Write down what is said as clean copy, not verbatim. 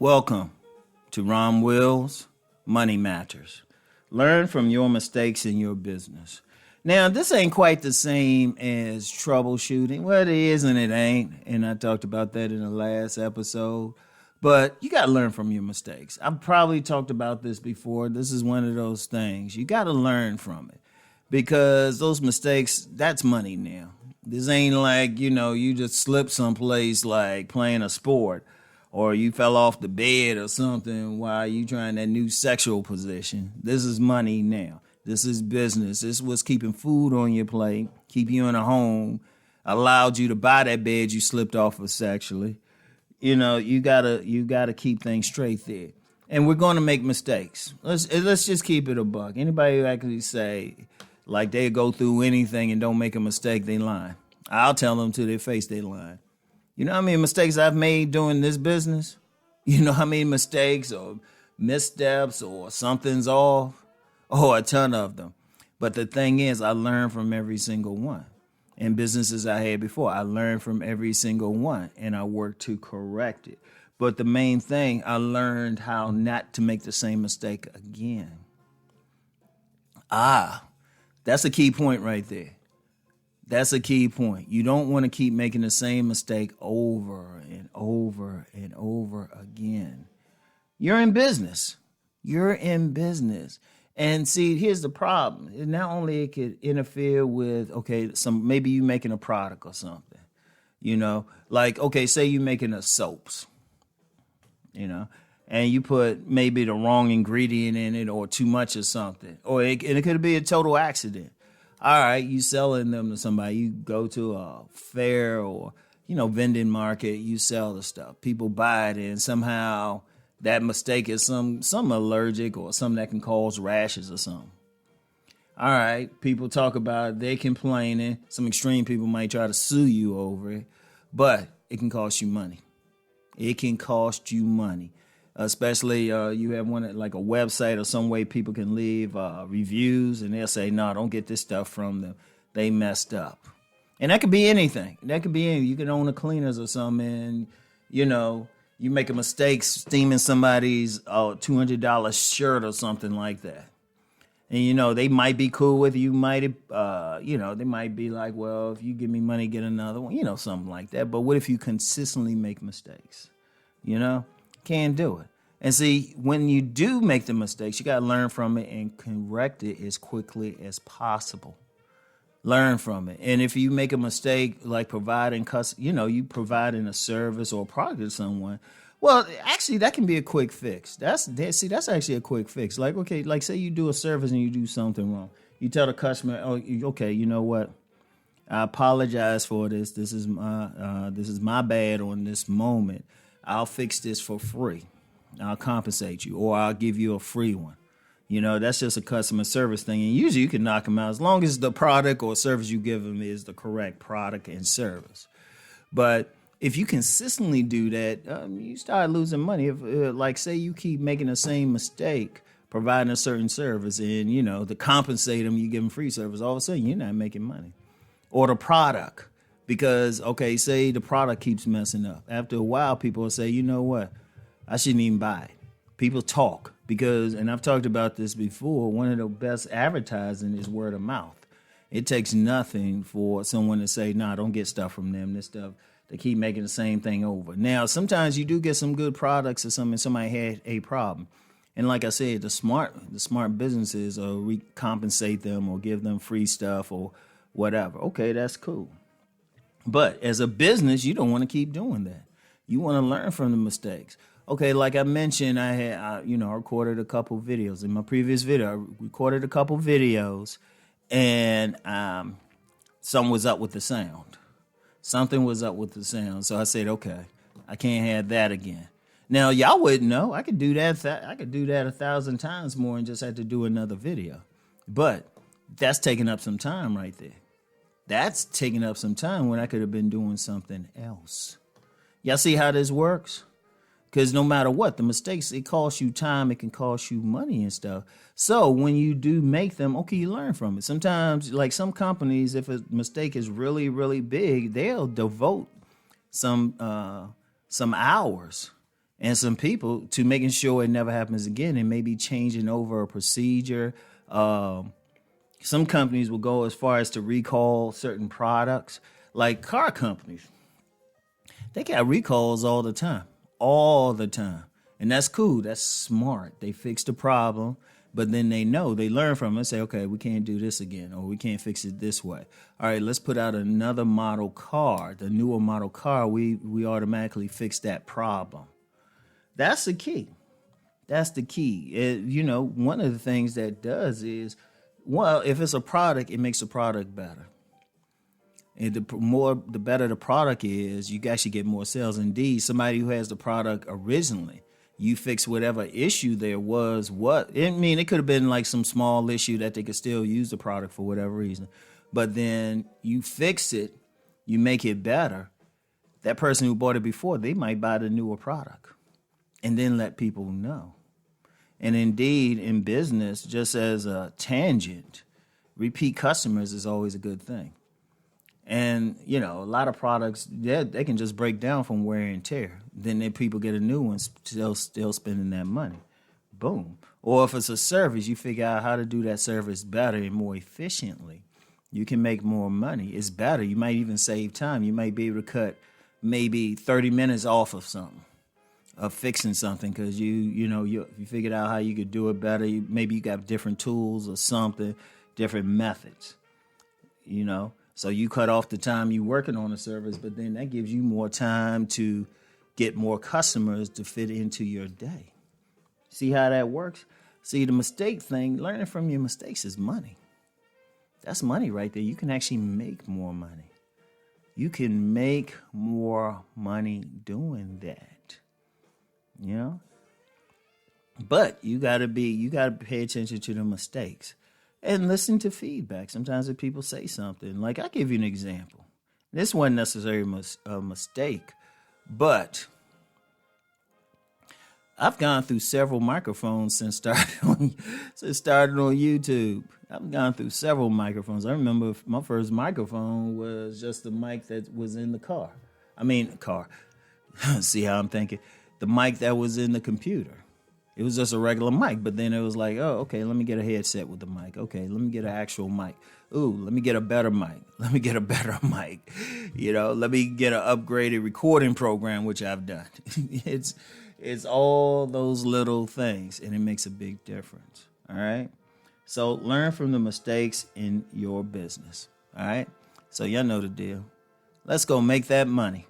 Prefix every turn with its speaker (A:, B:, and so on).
A: Welcome to Rom Wills, Money Matters. Learn from your mistakes in your business. Now, this ain't quite the same as troubleshooting. Well, it is and it ain't, and I talked about that in the last episode. But you got to learn from your mistakes. I've probably talked about this before. This is one of those things. You got to learn from it because those mistakes, that's money now. This ain't like, you just slipped someplace like playing a sport or you fell off the bed or something while you trying that new sexual position. This is money now. This is business. This is what's keeping food on your plate, keep you in a home, allowed you to buy that bed you slipped off of sexually. You gotta keep things straight there. And we're gonna make mistakes. Let's just keep it a buck. Anybody who actually say like they go through anything and don't make a mistake, they lying. I'll tell them to their face they lying. You know how many mistakes I've made doing this business? You know how many mistakes or missteps or something's off? Oh, a ton of them. But the thing is, I learned from every single one. In businesses I had before, I learned from every single one and I worked to correct it. But the main thing, I learned how not to make the same mistake again. That's a key point right there. That's a key point. You don't want to keep making the same mistake over and over and over again. You're in business. And see, here's the problem. Not only it could interfere with, maybe you making a product or something, say you making a soaps, and you put maybe the wrong ingredient in it or too much or something, and it could be a total accident. All right, you selling them to somebody. You go to a fair or, vending market, you sell the stuff. People buy it and somehow that mistake is some allergic or something that can cause rashes or something. All right, people talk about it, they complaining. Some extreme people might try to sue you over it, but it can cost you money. It can cost you money, especially you have one like a website or some way people can leave reviews and they'll say, no, don't get this stuff from them. They messed up. And that could be anything. You can own a cleaners or something and, you make a mistake steaming somebody's $200 shirt or something like that. And, they might be cool with you. They might be like, well, if you give me money, get another one, something like that. But what if you consistently make mistakes? Can't do it. And see, when you do make the mistakes, you got to learn from it and correct it as quickly as possible. Learn from it. And if you make a mistake, like providing a service or a product to someone, well, actually, that can be a quick fix. That's actually a quick fix. Like say you do a service and you do something wrong. You tell the customer, you know what? I apologize for this. This is my bad on this moment. I'll fix this for free. I'll compensate you, or I'll give you a free one. That's just a customer service thing. And usually you can knock them out as long as the product or service you give them is the correct product and service. But if you consistently do that, you start losing money. If, say you keep making the same mistake, providing a certain service, and, to compensate them, you give them free service, all of a sudden you're not making money. Or the product. Because, say the product keeps messing up. After a while, people will say, you know what? I shouldn't even buy it. People talk. And I've talked about this before, one of the best advertising is word of mouth. It takes nothing for someone to say, nah, don't get stuff from them. This stuff, they keep making the same thing over. Now, sometimes you do get some good products or something, somebody had a problem. And like I said, the smart businesses compensate them or give them free stuff or whatever. Okay, that's cool. But as a business, you don't want to keep doing that. You want to learn from the mistakes. Okay, like I mentioned, I recorded a couple videos. In my previous video, I recorded a couple videos, and something was up with the sound. Something was up with the sound. So I said, okay, I can't have that again. Now, y'all wouldn't know. I could do that 1,000 times more and just have to do another video. But that's taking up some time right there. That's taking up some time when I could have been doing something else. Y'all see how this works? Because no matter what, the mistakes, it costs you time, it can cost you money and stuff. So when you do make them, okay, you learn from it. Sometimes, like some companies, if a mistake is really, really big, they'll devote some hours And some people, to making sure it never happens again, and maybe changing over a procedure. Some companies will go as far as to recall certain products, like car companies. They got recalls all the time. And that's cool. That's smart. They fix the problem, but then they learn from it and say, okay, we can't do this again, or we can't fix it this way. All right, let's put out another model car. The newer model car, we automatically fix that problem. That's the key. That's the key. One of the things that does is, well, if it's a product, it makes the product better. And the better the product is, you actually get more sales. Indeed, somebody who has the product originally, you fix whatever issue there was. It could have been like some small issue that they could still use the product for whatever reason. But then you fix it, you make it better. That person who bought it before, they might buy the newer product and then let people know. And indeed, in business, just as a tangent, repeat customers is always a good thing. And, a lot of products, they can just break down from wear and tear. Then people get a new one, still spending that money. Boom. Or if it's a service, you figure out how to do that service better and more efficiently. You can make more money. It's better. You might even save time. You might be able to cut maybe 30 minutes off of something, of fixing something, because you figured out how you could do it better. Maybe you got different tools or something, different methods, So you cut off the time you working on a service, but then that gives you more time to get more customers to fit into your day. See how that works? See, the mistake thing, learning from your mistakes is money. That's money right there. You can actually make more money. You can make more money doing that. But you gotta pay attention to the mistakes. And listen to feedback. Sometimes if people say something, like I'll give you an example. This wasn't necessarily a mistake, but I've gone through several microphones since starting on YouTube. I've gone through several microphones. I remember my first microphone was just the mic that was in the car. See how I'm thinking? The mic that was in the computer. It was just a regular mic, but then it was like, oh, okay, let me get a headset with the mic. Okay, let me get an actual mic. Ooh, let me get a better mic. Let me get a better mic. Let me get an upgraded recording program, which I've done. It's all those little things, and it makes a big difference. All right? So learn from the mistakes in your business. All right? So y'all know the deal. Let's go make that money.